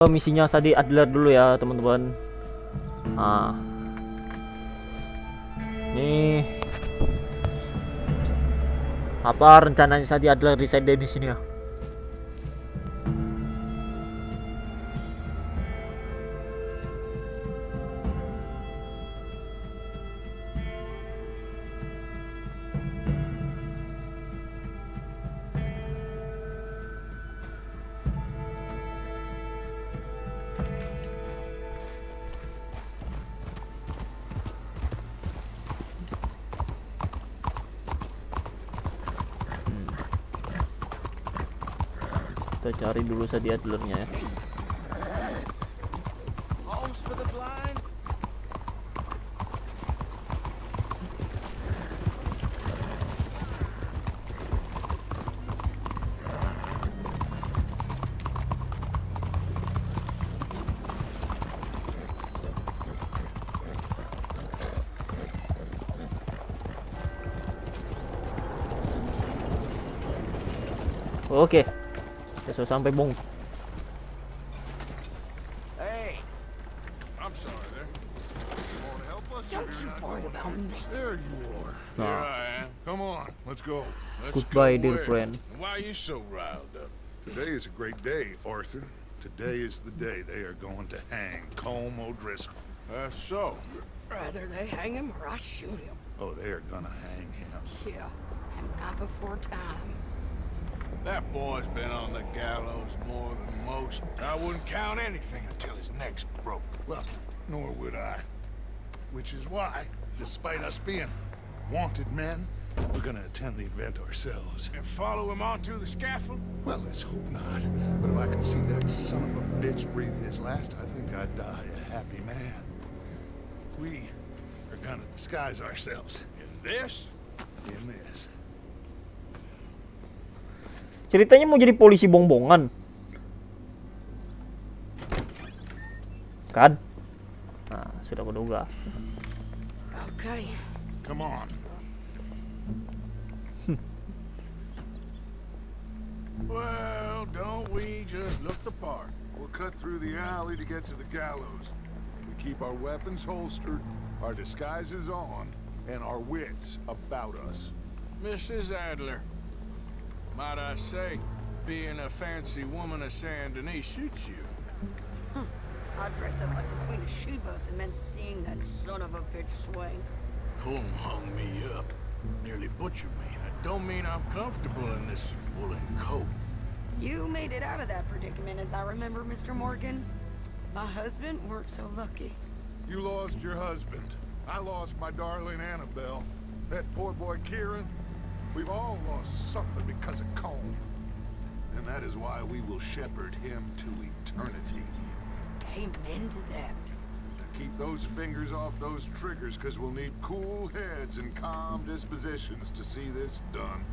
Misinya Sadi Adler dulu ya teman-teman. Nah, ini apa rencananya Sadi Adler di side di sini ya? Kita cari dulu Sadi Adlernya ya. Oke. Kita sudah sampai, Bung. Hey, I'm sorry there. You want to help us? Don't you worry about me. There you are. Nah. Here I am. Come on, let's go. Goodbye, dear friend. Why are you so riled up? Today is a great day, Arthur. Today is the day they are going to hang Colm O'Driscoll. That's so. Rather they hang him or I shoot him. Oh, they are gonna hang him. Yeah, and not before time. That boy's been on the gallows more than most. I wouldn't count anything until his neck's broke. Well, nor would I. Which is why, despite us being wanted men, we're gonna attend the event ourselves. And follow him onto the scaffold? Well, let's hope not. But if I can see that son of a bitch breathe his last, I think I'd die a happy man. We are gonna disguise ourselves. In this? In this. Ceritanya mau jadi polisi bongbongan. Kan? Nah, sudah kuduga. Okay. Come on. Well, don't we just look the part? We'll cut through the alley to get to the gallows. We keep our weapons holstered, our disguises on, and our wits about us. Mrs. Adler, might I say, being a fancy woman of Saint Denis suits you. I'd dress up like the Queen of Sheba if it meant seeing that son of a bitch swing. Colm hung me up, nearly butchered me. That don't mean I'm comfortable in this woolen coat. You made it out of that predicament, as I remember, Mr. Morgan. My husband weren't so lucky. You lost your husband. I lost my darling Annabelle. That poor boy Kieran. We've all lost something because of Colm. And that is why we will shepherd him to eternity. Amen to that. Now keep those fingers off those triggers, because we'll need cool heads and calm dispositions to see this done.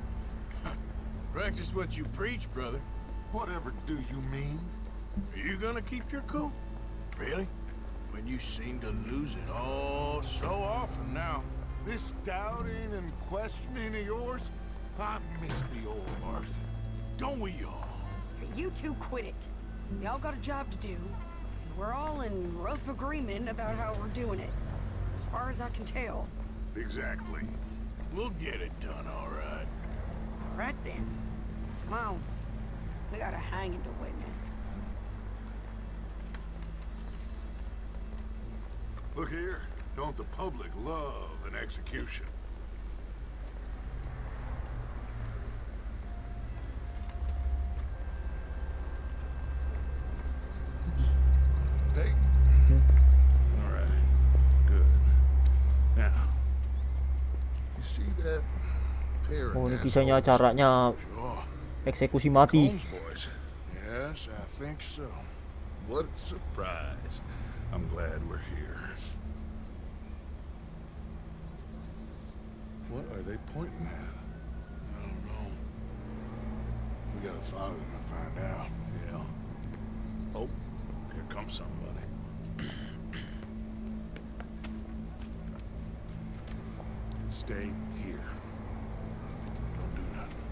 Practice what you preach, brother. Whatever do you mean? Are you gonna keep your cool? Really? When you seem to lose it all so often now. This doubting and questioning of yours, I miss the old Arthur. Don't we all? You two quit it. Y'all got a job to do, and we're all in rough agreement about how we're doing it. As far as I can tell. Exactly. We'll get it done, all right. All right then. Come on. We got a hanging to witness. Look here. Don't the public love an execution? Hey. All right. Good. Now, you see that pair of Oh, ini kisahnya assholes? caranya Sure. eksekusi mati. Colm's boys. Yes, I think so. What a surprise. I'm glad we're here. What are they pointing at? I don't know. We gotta follow them to find out. Yeah. Oh, here comes somebody. Stay here. Don't do nothing.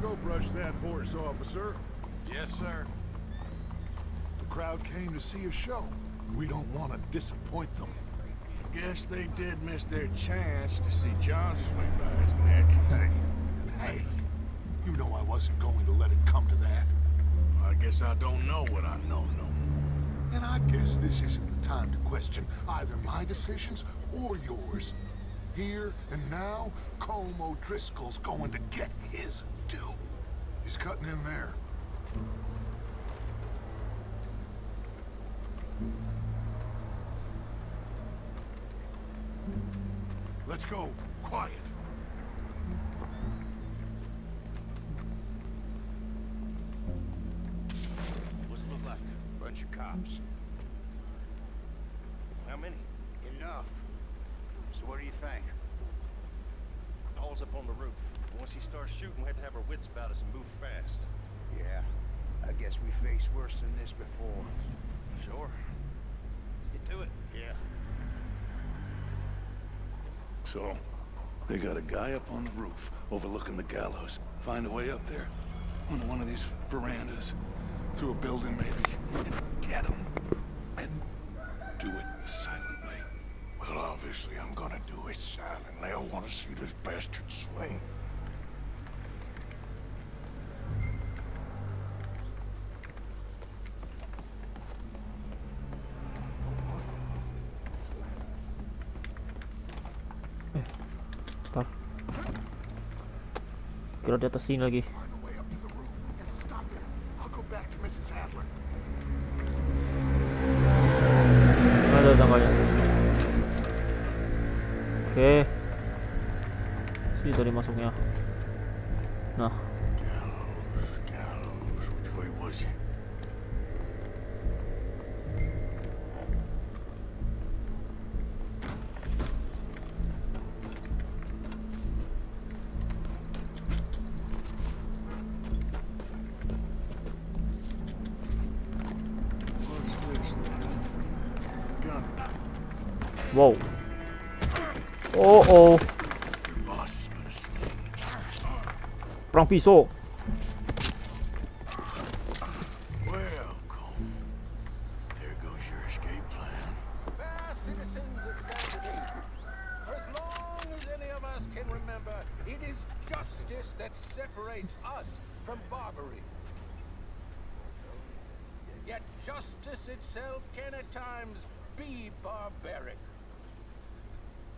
Go brush that horse, officer. Yes, sir. The crowd came to see a show. We don't want to disappoint them. Guess they did miss their chance to see John swing by his neck. Hey, you know I wasn't going to let it come to that. I guess I don't know what I know no more. And I guess this isn't the time to question either my decisions or yours. Here and now, Colm O'Driscoll's going to get his due. He's cutting in there. Let's go. Quiet. What's it look like? Bunch of cops. How many? Enough. So what do you think? All's up on the roof. Once he starts shooting, we have to have our wits about us and move fast. Yeah. I guess we faced worse than this before. Sure. Let's get to it. Yeah. So, they got a guy up on the roof, overlooking the gallows. Find a way up there, on one of these verandas, through a building maybe, and get him. And do it silently. Well, obviously I'm gonna do it silently. I want to see this bastard swing. Ntar. Kira di atas sini lagi. Find a way up to the roof and stop him. I'll go back to Mrs. Hadler. Ada tangganya. Oke. Sini tadi masuknya. Nah, Gallows. Which way was it? What's this then? Gun. wow. Oh. Your boss is gonna swing. Perang pisau. Well, Colm, there goes your escape plan. Fair citizens of Saturday, for as long as any of us can remember, it is justice that separates us from barbary. Yet justice itself can at times be barbaric.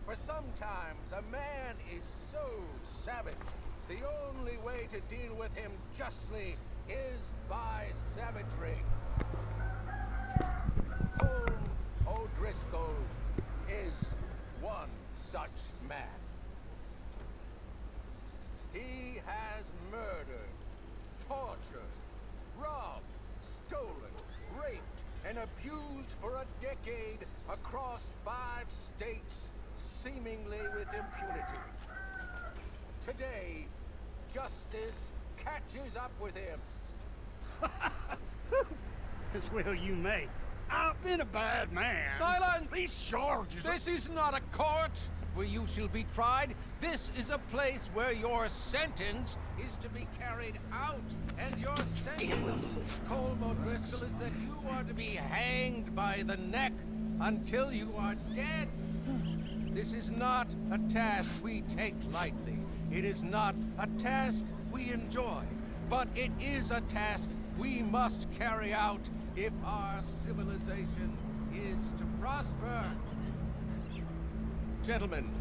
For sometimes a man is so savage, the only way to deal with him justly is by savagery. Colm O'Driscoll is one such man. He has murdered, tortured, robbed, stolen, raped, and abused for a decade across 5 states, seemingly with impunity. Today, justice catches up with him. As well you may. I've been a bad man. Silence! These charges This is not a court where you shall be tried. This is a place where your sentence is to be carried out. And your sentence, Colm O'Driscoll, is that you are to be hanged by the neck until you are dead. This is not a task we take lightly. It is not a task we enjoy. But it is a task we must carry out if our civilization is to prosper. Gentlemen,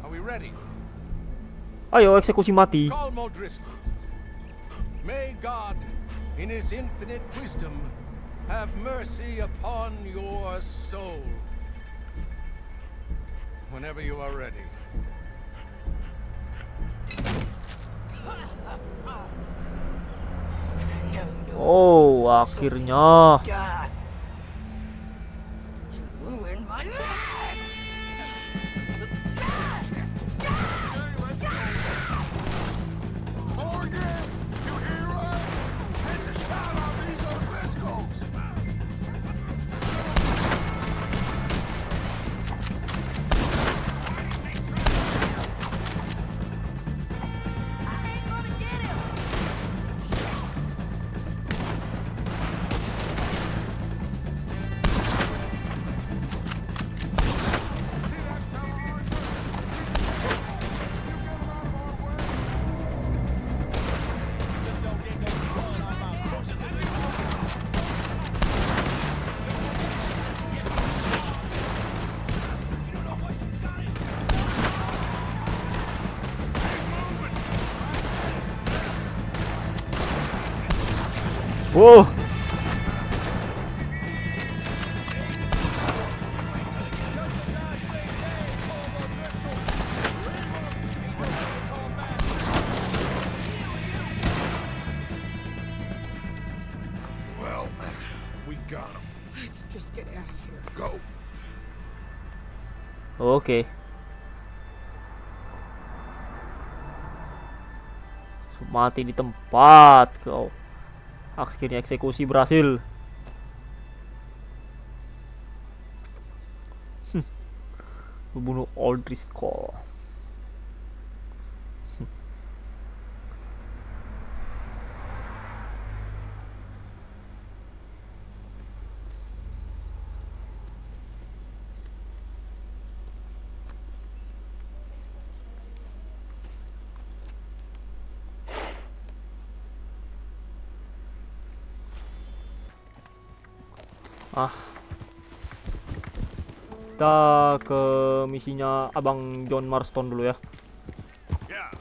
are we ready? Ayo eksekusi mati. Colm O'Driscoll, may God, in his infinite wisdom, have mercy upon your soul. Whenever you are ready. Oh, akhirnya. Ruined my life! Morgan, you hear us? Take a shot on these O'Driscolls. I ain't gonna get it! Wow. Well, we got him. Let's just get out of here. Go. Oke. Mati di tempat kau. Akhirnya eksekusi berhasil. Membunuh Oldrisco. Kita ke misinya Abang John Marston dulu ya. Yeah.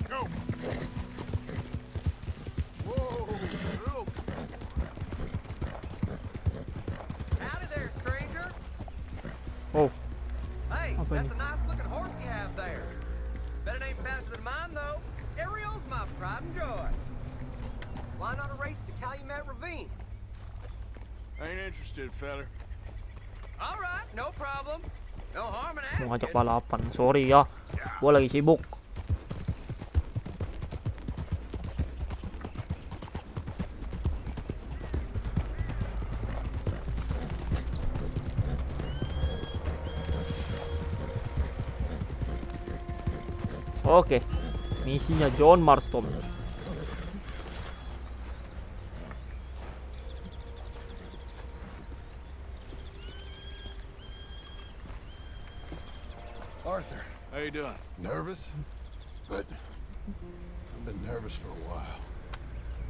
Go. Howdy there, stranger. Oh, Hey, Apa that's ini? a nice looking horse you have there. Bet it ain't faster than mine, though. Ariel's my pride and joy. Why not a race to Calumet Ravine? Ain't interested, fella. All right, no problem. No harm in mau ngajak asking. balapan. Sorry ya, gua lagi sibuk. Oke, misinya John Marston. Arthur. How you doing? Nervous? But I've been nervous for a while.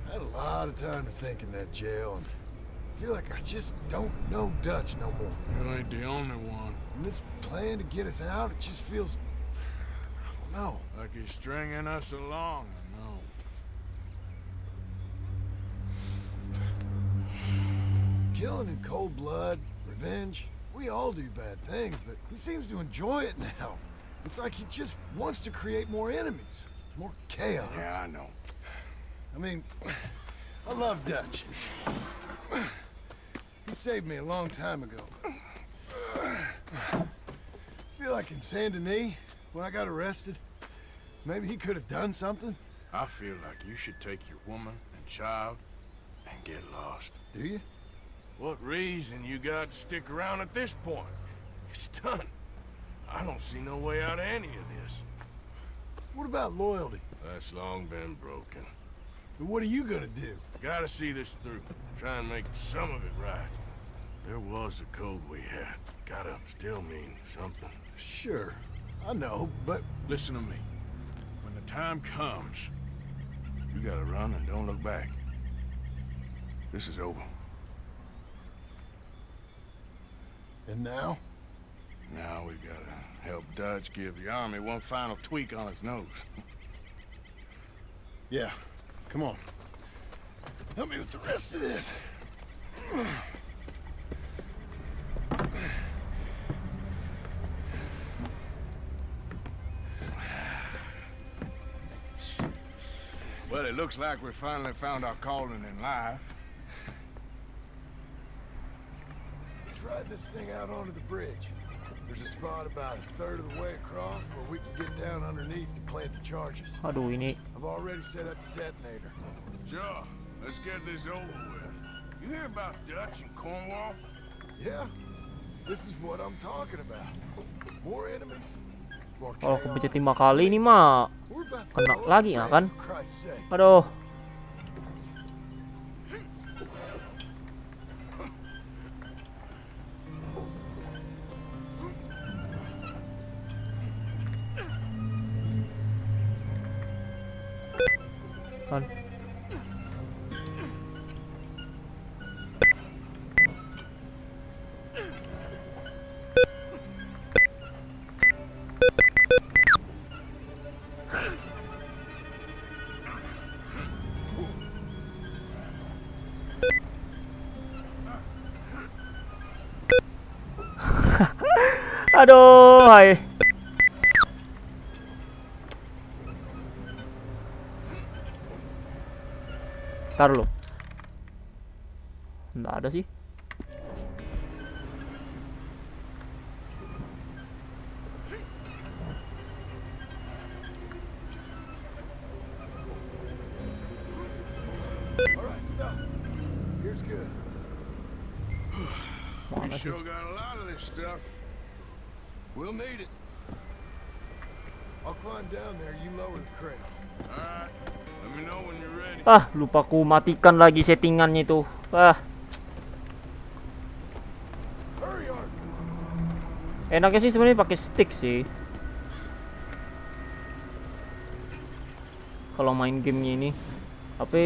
I had a lot of time to think in that jail, and I feel like I just don't know Dutch no more. You ain't the only one. And this plan to get us out, it just feels... I don't know. Like he's stringing us along, I know. Killing in cold blood, revenge, we all do bad things, but he seems to enjoy it now. It's like he just wants to create more enemies, more chaos. Yeah, I know. I mean, I love Dutch. He saved me a long time ago. Feel like in Saint Denis, when I got arrested, maybe he could have done something. I feel like you should take your woman and child and get lost. Do you? What reason you got to stick around at this point? It's done. I don't see no way out of any of this. What about loyalty? That's long been broken. And what are you gonna do? Gotta see this through. Try and make some of it right. There was a code we had. Gotta still mean something. Sure, I know, but Listen to me. When the time comes, you gotta run and don't look back. This is over. and now? Now we gotta help Dutch give the army one final tweak on its nose. Yeah, come on. Help me with the rest of this. Well, it looks like we finally found our calling in life. Let's ride this thing out onto the bridge. There's a spot about a third of the way across where we can get down underneath to plant the charges. Aduh, ini I've already set up the detonator. Sure, let's get this over with. You hear about Dutch and Cornwall? Yeah, this is what I'm talking about. More enemies, more kalau chaos. kepencet 5 kali ini mah We're about to kena blow lagi up ya the kan? place, for Christ's sake. Aduh. Kan. Aduh, hai. Ntar lo. Nggak ada sih. All right, stop. Here's good. We Mana sih? sure got a lot of this stuff. We'll need it. I'll climb down there. You lower the crates. All right. Let me know when you're ready. Ah, lupa ku matikan lagi settingannya itu. Ah, Hurry, Arthur. enaknya sih sebenarnya pakai stick sih. Kalau main gamenya ini. Tapi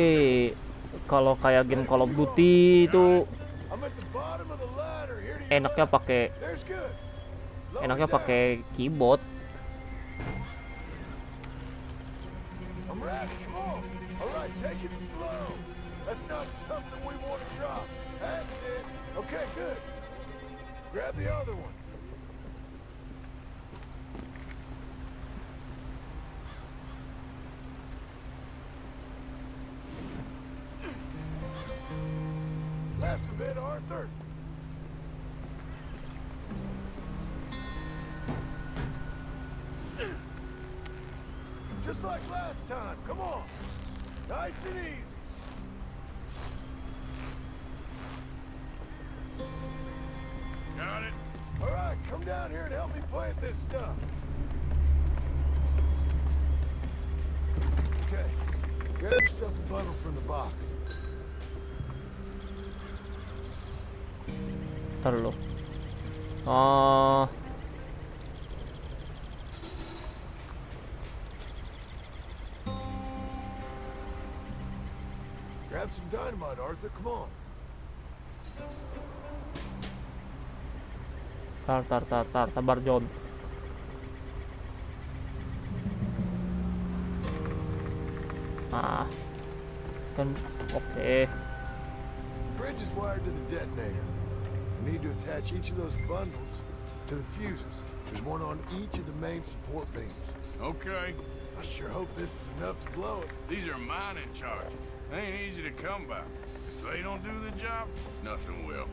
kalau kayak game Call of Duty itu I'm at the bottom of the ladder. Here to enaknya pakai There's good. Lower enaknya down. pakai keyboard. I'm ready. Come on. All right, take it slow. That's not something we want to drop. That's it. Okay, good. Grab the other one. Left a bit, Arthur. Just like last time. Come on. Nice and easy. Got it? All right, come down here and help me plant this stuff. Okay. Grab yourself a bundle from the box. Ntar lo. Ah, Grab some dynamite, Arthur. Come on. tar, sabar John. Ah, kan oke. Bridge is wired to the detonator. We need to attach each of those bundles to the fuses. There's one on each of the main support beams. Okay. I sure hope this is enough to blow it. These are mining charges. They ain't easy to come by. If they don't do the job, nothing will.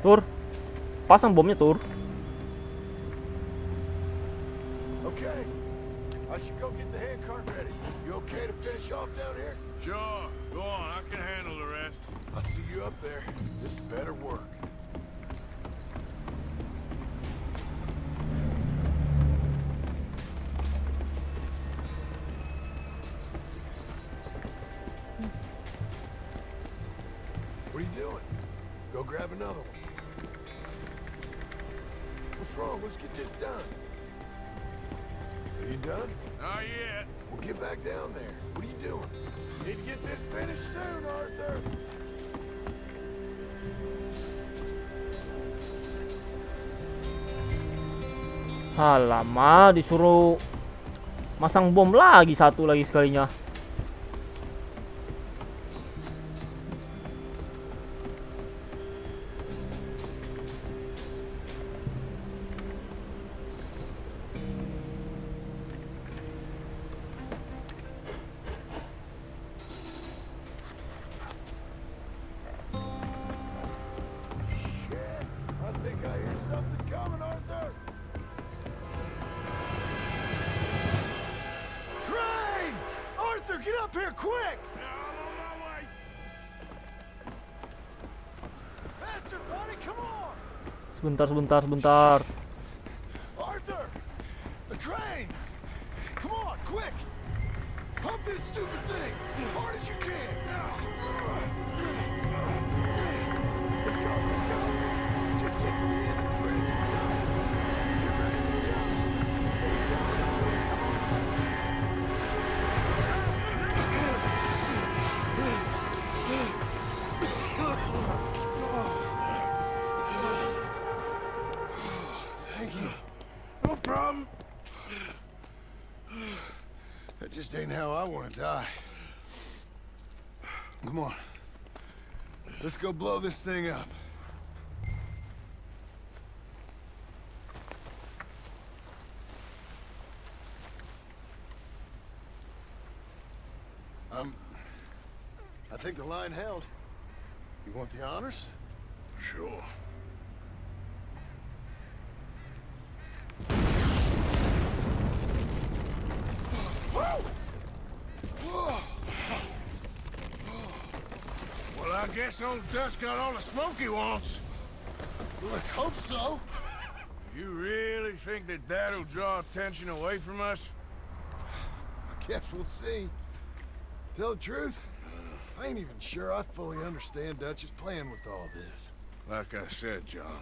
Tur. Pasang bomnya, Tur. Okay. I should go get the handcart ready. You okay to finish off down here? Sure. Go on. I can handle the rest. I'll see you up there. This better work. What are you doing? Go grab another one. What's wrong? Let's get this done. Are you done? Not yet. Well, get back down there. What are you doing? Need to get this finished soon, Arthur. Alamak, disuruh masang bom lagi satu lagi sekalinya. Shit, I think I hear something coming, Arthur. Train! Arthur, get up here quick! I'm on my way. Sebentar. Arthur! The train! Come on, quick! Pump this stupid thing as hard as you can! Let's go! Just get to the end of the bridge and jump! Get ready to jump! It's going on! Thank you. No problem. That just ain't how I want to die. Come on. Let's go blow this thing up. I think the line held. You want the honors? Sure. Well, I guess old Dutch got all the smoke he wants. Well, let's hope so. You really think that that'll draw attention away from us? I guess we'll see. Tell the truth, I ain't even sure I fully understand Dutch's plan with all this. Like I said, John,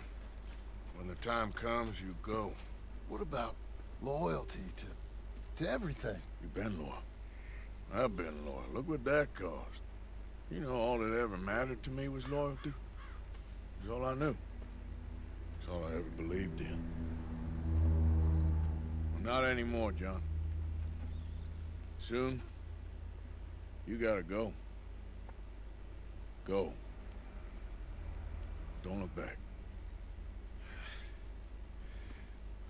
when the time comes, you go. What about loyalty to everything? You've been loyal. I've been loyal. Look what that cost. You know, all that ever mattered to me was loyalty. It's all I knew. It's all I ever believed in. Well, not anymore, John. Soon, you gotta go. Go. Don't look back.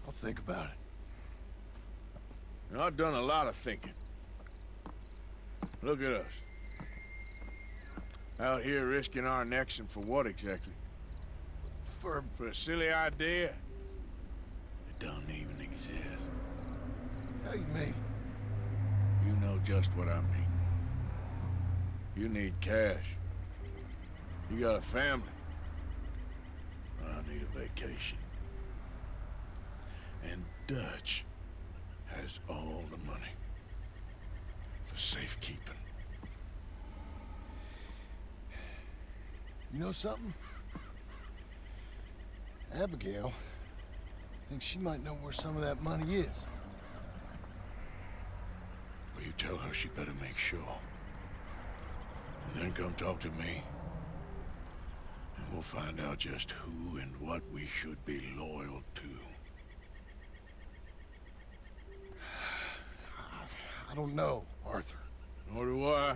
I'll think about it. Now, I've done a lot of thinking. Look at us. Out here risking our necks, and for what exactly? For a silly idea. It don't even exist. How you mean? You know just what I mean. You need cash. You got a family. I need a vacation. And Dutch has all the money for safekeeping. You know something? Abigail thinks she might know where some of that money is. Well, you tell her she better make sure. And then come talk to me. And we'll find out just who and what we should be loyal to. I don't know, Arthur. Nor do I.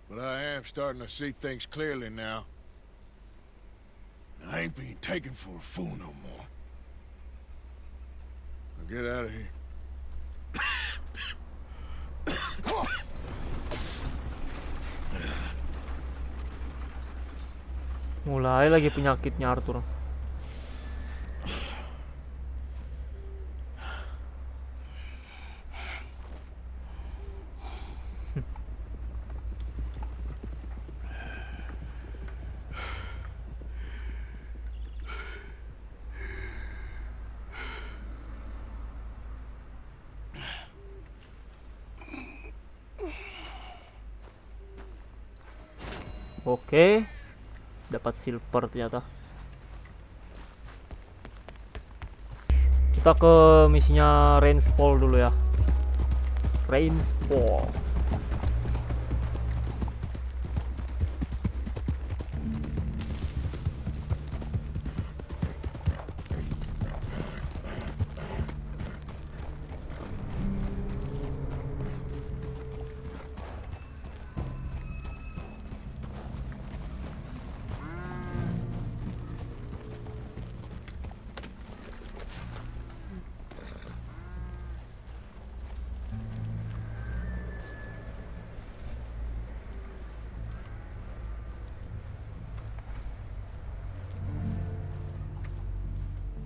But I am starting to see things clearly now. I ain't being taken for a fool no more. Now get out of here. Mulai lagi penyakitnya Arthur. Oke, dapat silver ternyata. Kita ke misinya Rainfall dulu ya. Rainfall.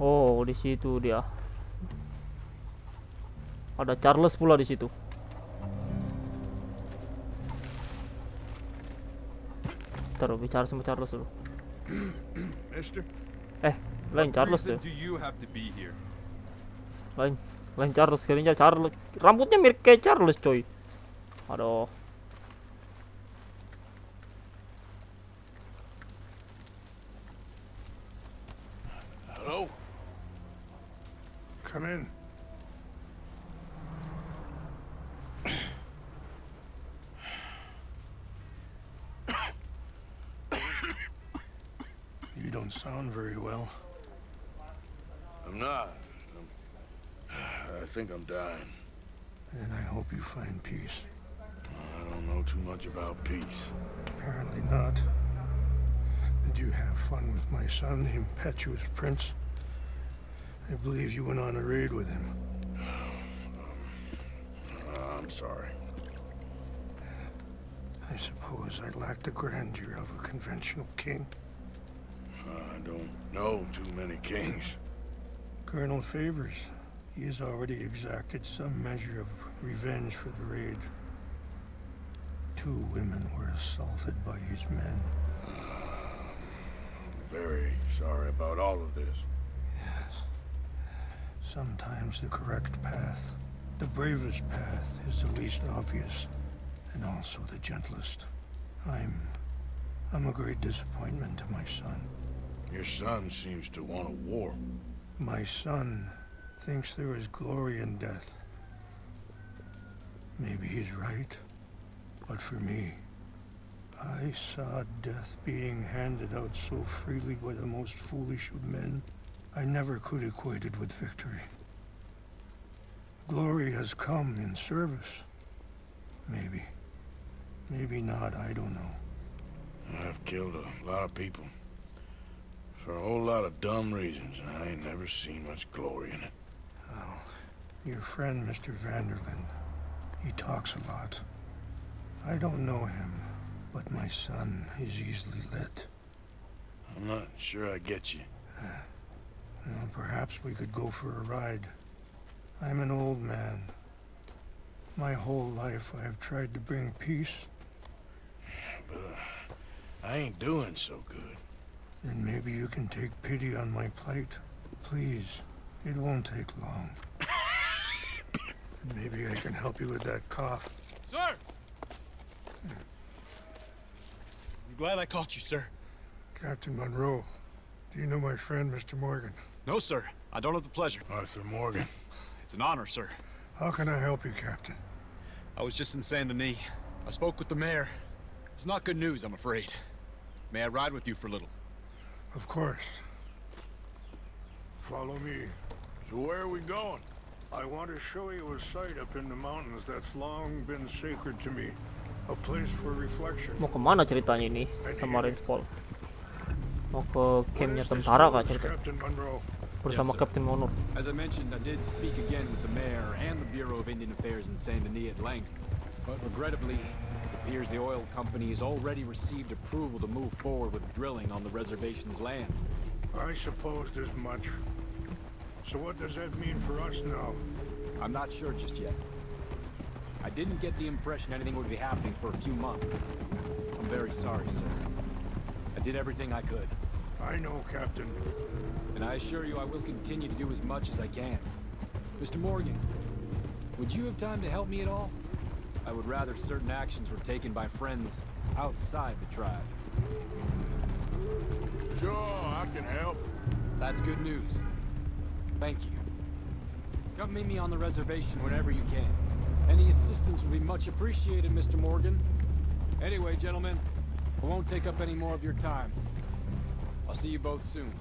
Oh, di situ dia. Ada Charles pula di situ. Ntar bicara sama Charles dulu. Mister, Lain What Charles reason tuh. do you have to be here? Lain Charles, kayaknya Charles. Rambutnya mirip kayak Charles, coy. Aduh. Hello? Come in. You don't sound very well. I'm not. I think I'm dying. And I hope you find peace. I don't know too much about peace. Apparently not. Did you have fun with my son, the impetuous prince? I believe you went on a raid with him. I'm sorry. I suppose I lack the grandeur of a conventional king. I don't know too many kings. Colonel Favors, he has already exacted some measure of revenge for the raid. 2 women were assaulted by his men. Very sorry about all of this. Yes. Sometimes the correct path, the bravest path, is the least obvious, and also the gentlest. I'm a great disappointment to my son. Your son seems to want a war. My son thinks there is glory in death. Maybe he's right, but for me, I saw death being handed out so freely by the most foolish of men, I never could equate it with victory. Glory has come in service. Maybe. Maybe not, I don't know. I've killed a lot of people. For a whole lot of dumb reasons, and I ain't never seen much glory in it. Well, your friend, Mr. Vanderlyn, he talks a lot. I don't know him, but my son is easily led. I'm not sure I get you. Well, perhaps we could go for a ride. I'm an old man. My whole life I have tried to bring peace. But I ain't doing so good. Then maybe you can take pity on my plight. Please, it won't take long. And maybe I can help you with that cough. Sir! I'm glad I caught you, sir. Captain Monroe, do you know my friend, Mr. Morgan? No, sir. I don't have the pleasure. Arthur Morgan. It's an honor, sir. How can I help you, Captain? I was just in Saint Denis. I spoke with the mayor. It's not good news, I'm afraid. May I ride with you for a little? Of course. Follow me. So where are we going? I want to show you a site up in the mountains that's long been sacred to me. A place for reflection. Mau kemana ceritanya ini sama Rainspol? Mau ke campnya tentara kah ceritanya? Captain Monroe. Bersama Yes, sir. Captain Monroe. As I mentioned, I did speak again with the mayor and the Bureau of Indian Affairs in Saint Denis at length. But regrettably, it appears the oil company has already received approval to move forward with drilling on the reservation's land. I supposed as much. So what does that mean for us now? I'm not sure just yet. I didn't get the impression anything would be happening for a few months. I'm very sorry, sir. I did everything I could. I know, Captain. And I assure you I will continue to do as much as I can. Mr. Morgan, would you have time to help me at all? I would rather certain actions were taken by friends outside the tribe. Sure, I can help. That's good news. Thank you. Come meet me on the reservation whenever you can. Any assistance would be much appreciated, Mr. Morgan. Anyway, gentlemen, I won't take up any more of your time. I'll see you both soon.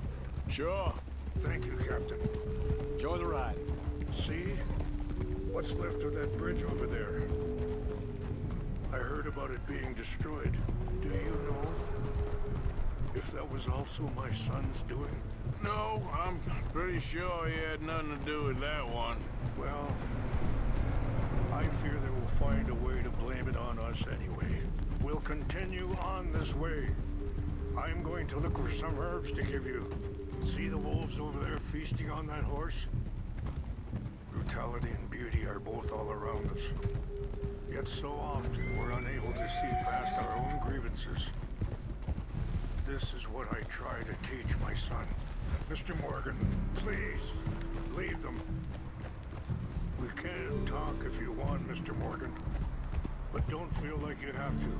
Sure. Thank you, Captain. Enjoy the ride. See? What's left of that bridge over there? I heard about it being destroyed. Do you know if that was also my son's doing? No, I'm pretty sure he had nothing to do with that one. Well, I fear they will find a way to blame it on us anyway. We'll continue on this way. I'm going to look for some herbs to give you. See the wolves over there feasting on that horse? Brutality and beauty are both all around us. Yet so often we're unable to see past our own grievances. This is what I try to teach my son. Mr. Morgan, please, leave them. We can talk if you want, Mr. Morgan. But don't feel like you have to.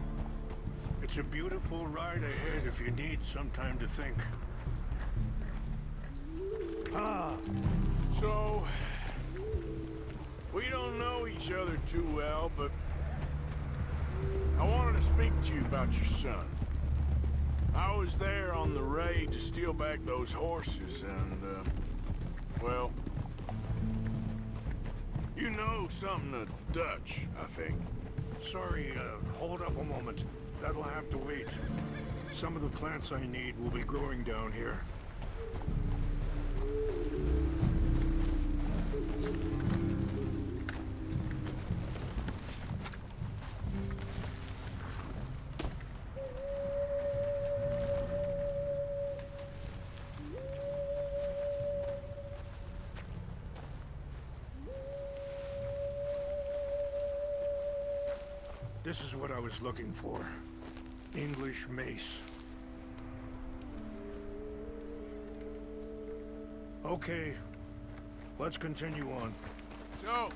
It's a beautiful ride ahead if you need some time to think. So, we don't know each other too well, but I wanted to speak to you about your son. I was there on the raid to steal back those horses, and, well, you know something of Dutch, I think. Sorry, hold up a moment. That'll have to wait. Some of the plants I need will be growing down here. This is what I was looking for. English mace. Okay, let's continue on. So,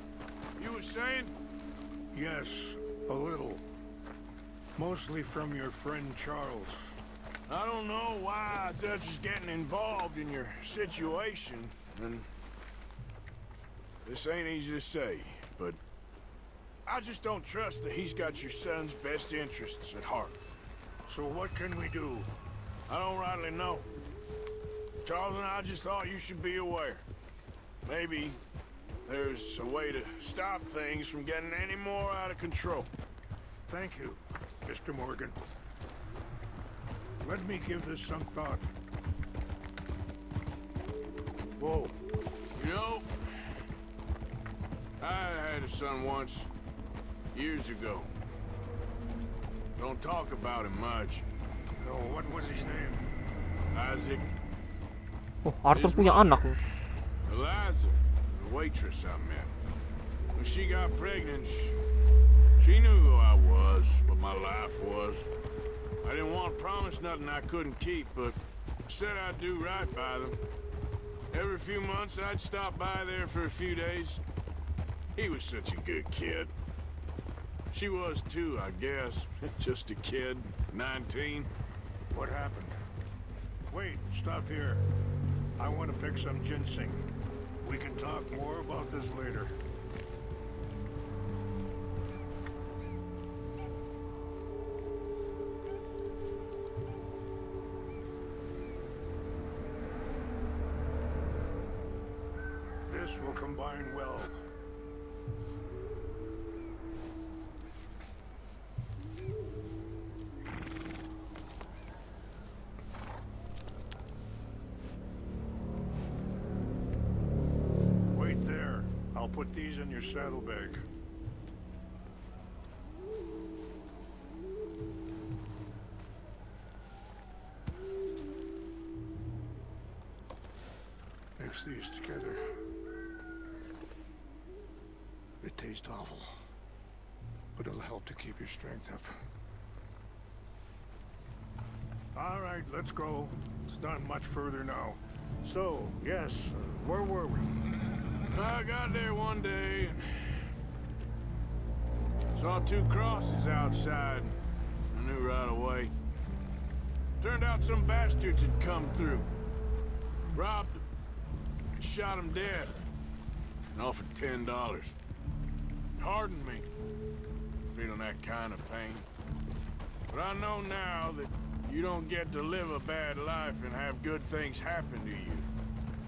you were saying? Yes, a little. Mostly from your friend Charles. I don't know why Dutch is getting involved in your situation, and this ain't easy to say, but I just don't trust that he's got your son's best interests at heart. So what can we do? I don't rightly know. Charles and I just thought you should be aware. Maybe there's a way to stop things from getting any more out of control. Thank you, Mr. Morgan. Let me give this some thought. Whoa. You know, I had a son once, years ago. Don't talk about him much. No, what was his name? Isaac. Oh, Arthur punya anak. Eliza, the waitress I met. When she got pregnant, she knew who I was, what my life was. I didn't want to promise nothing I couldn't keep, but I said I'd do right by them. Every few months, I'd stop by there for a few days. He was such a good kid. She was too, I guess. Just a kid, 19. What happened? Wait, stop here. I want to pick some ginseng. We can talk more about this later. This will combine well. I'll put these in your saddlebag. Mix these together. They taste awful, but it'll help to keep your strength up. All right, let's go. It's not much further now. So, yes, where were we? I got there one day and saw two crosses outside. I knew right away. Turned out some bastards had come through. Robbed them. Shot them dead. And offered $10. Hardened me. Feeling that kind of pain. But I know now that you don't get to live a bad life and have good things happen to you.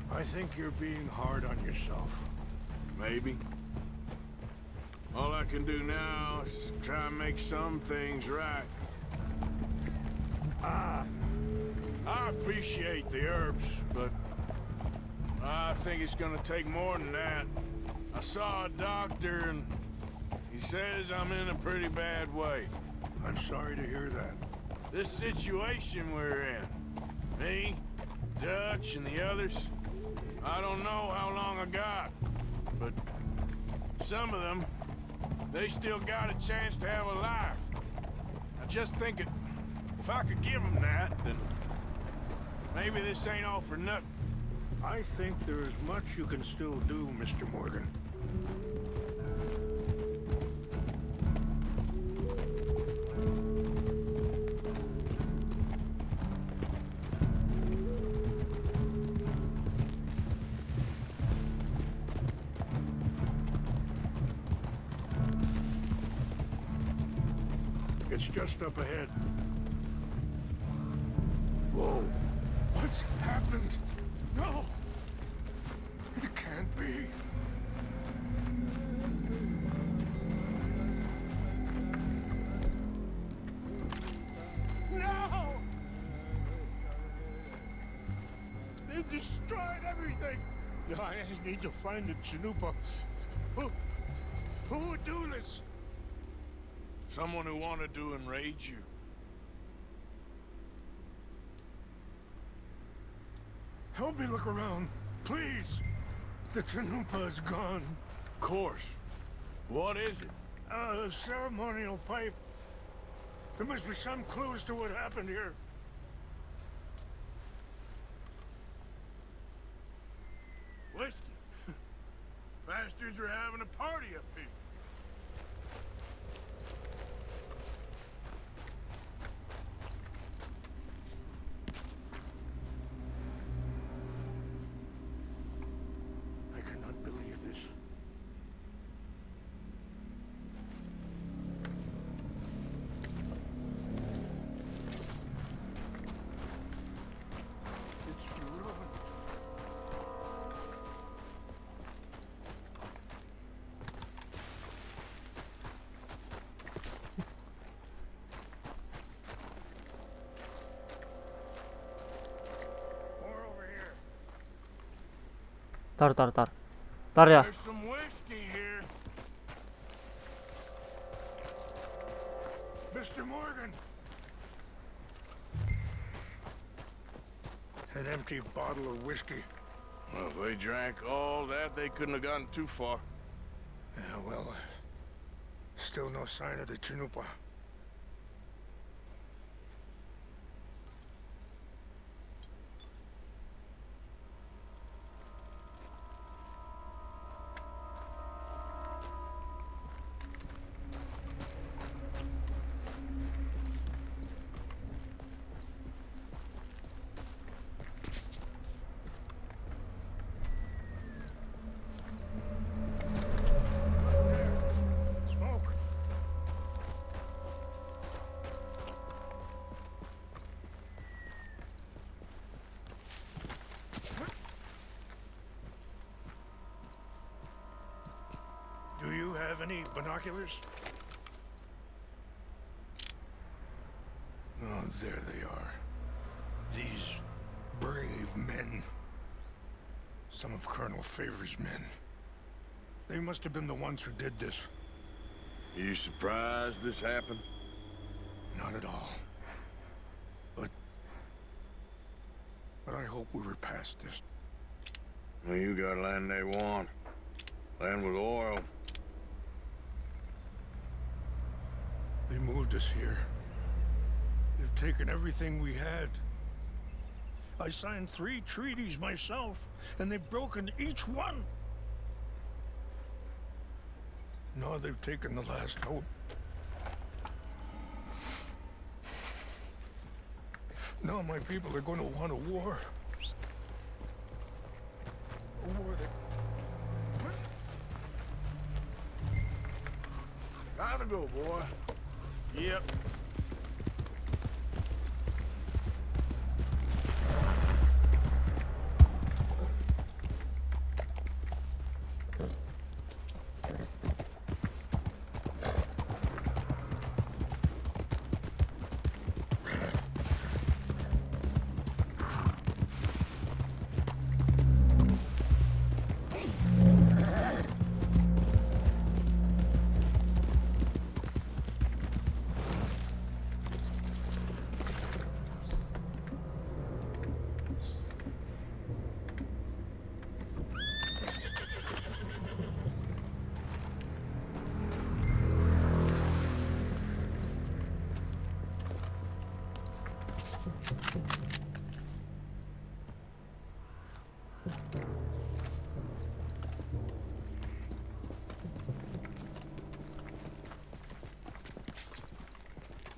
I think you're being hard on yourself. Maybe. All I can do now is try and make some things right. I appreciate the herbs, but I think it's gonna take more than that. I saw a doctor and he says I'm in a pretty bad way. I'm sorry to hear that. This situation we're in, me, Dutch, and the others, I don't know how long I got, but some of them, they still got a chance to have a life. I just think if I could give them that, then maybe this ain't all for nothing. I think there is much you can still do, Mr. Morgan. It's just up ahead. Whoa. What's happened? No! It can't be. No! They destroyed everything! I need to find the Chanupa. Who would do this? Someone who wanted to enrage you. Help me look around, please. The Chanupa is gone. Of course. What is it? A ceremonial pipe. There must be some clues to what happened here. Whiskey. Bastards are having a party up here. I cannot believe this. It's ruined. More over here. Tar ya. There's some whiskey here. Mr. Morgan! An empty bottle of whiskey. Well, if they drank all that, they couldn't have gotten too far. Yeah, well, still no sign of the Chanupa. Smoke. Do you have any binoculars? Oh, there they are. These brave men. Some of Colonel Favor's men. They must have been the ones who did this. You surprised this happened? Not at all. But I hope we were past this. Well, you got land they want. Land with oil. They moved us here. They've taken everything we had. I signed 3 treaties myself, and they've broken each one. Now they've taken the last hope. Now my people are going to want a war. A war that... Gotta go, boy. Yep.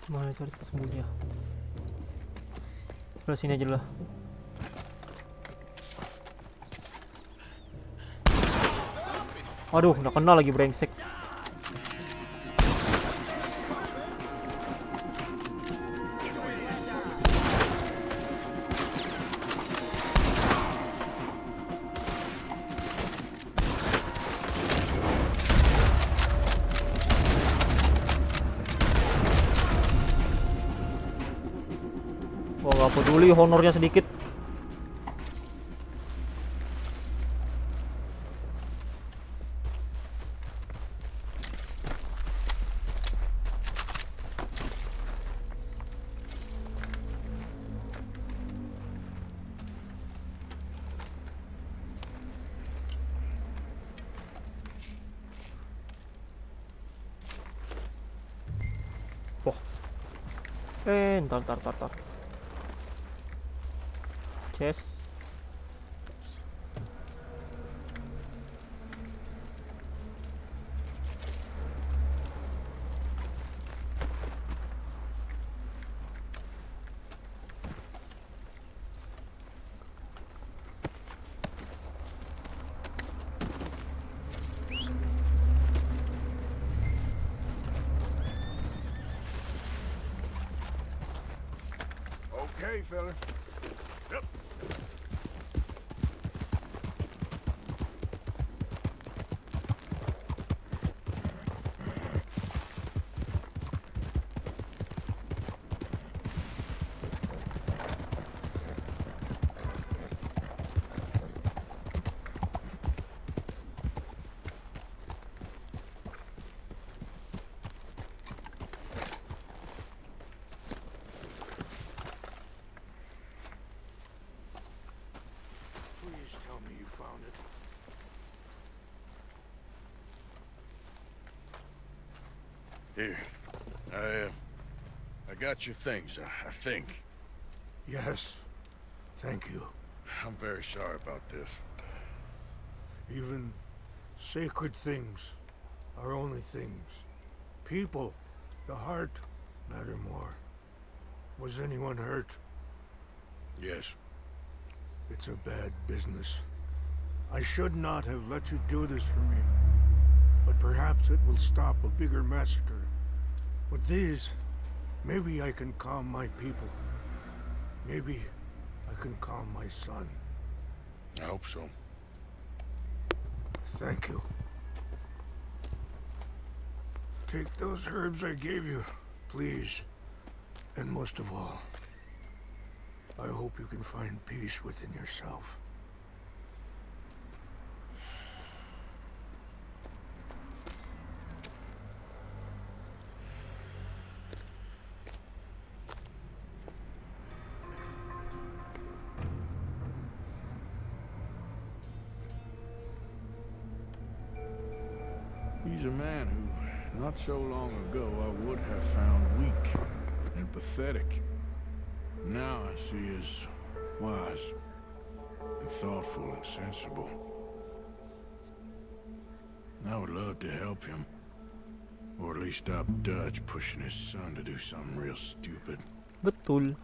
Mana cari tersembunyi ya? Udah sini aja lah. Aduh, udah kena lagi brengsek. Wah, gak peduli honornya sedikit. Wah. Ntar. Chest. Okay, fella. Yep. Please tell me you found it. Here. I got your things, I think. Yes. Thank you. I'm very sorry about this. Even sacred things are only things. People, the heart, matter more. Was anyone hurt? Yes. It's a bad business. I should not have let you do this for me. But perhaps it will stop a bigger massacre. With these, maybe I can calm my people. Maybe I can calm my son. I hope so. Thank you. Take those herbs I gave you, please. And most of all, I hope you can find peace within yourself. He's a man who, not so long ago, I would have found weak and pathetic. Now I see as wise and thoughtful and sensible. I would love to help him. Or at least stop Dutch pushing his son to do something real stupid. Betul.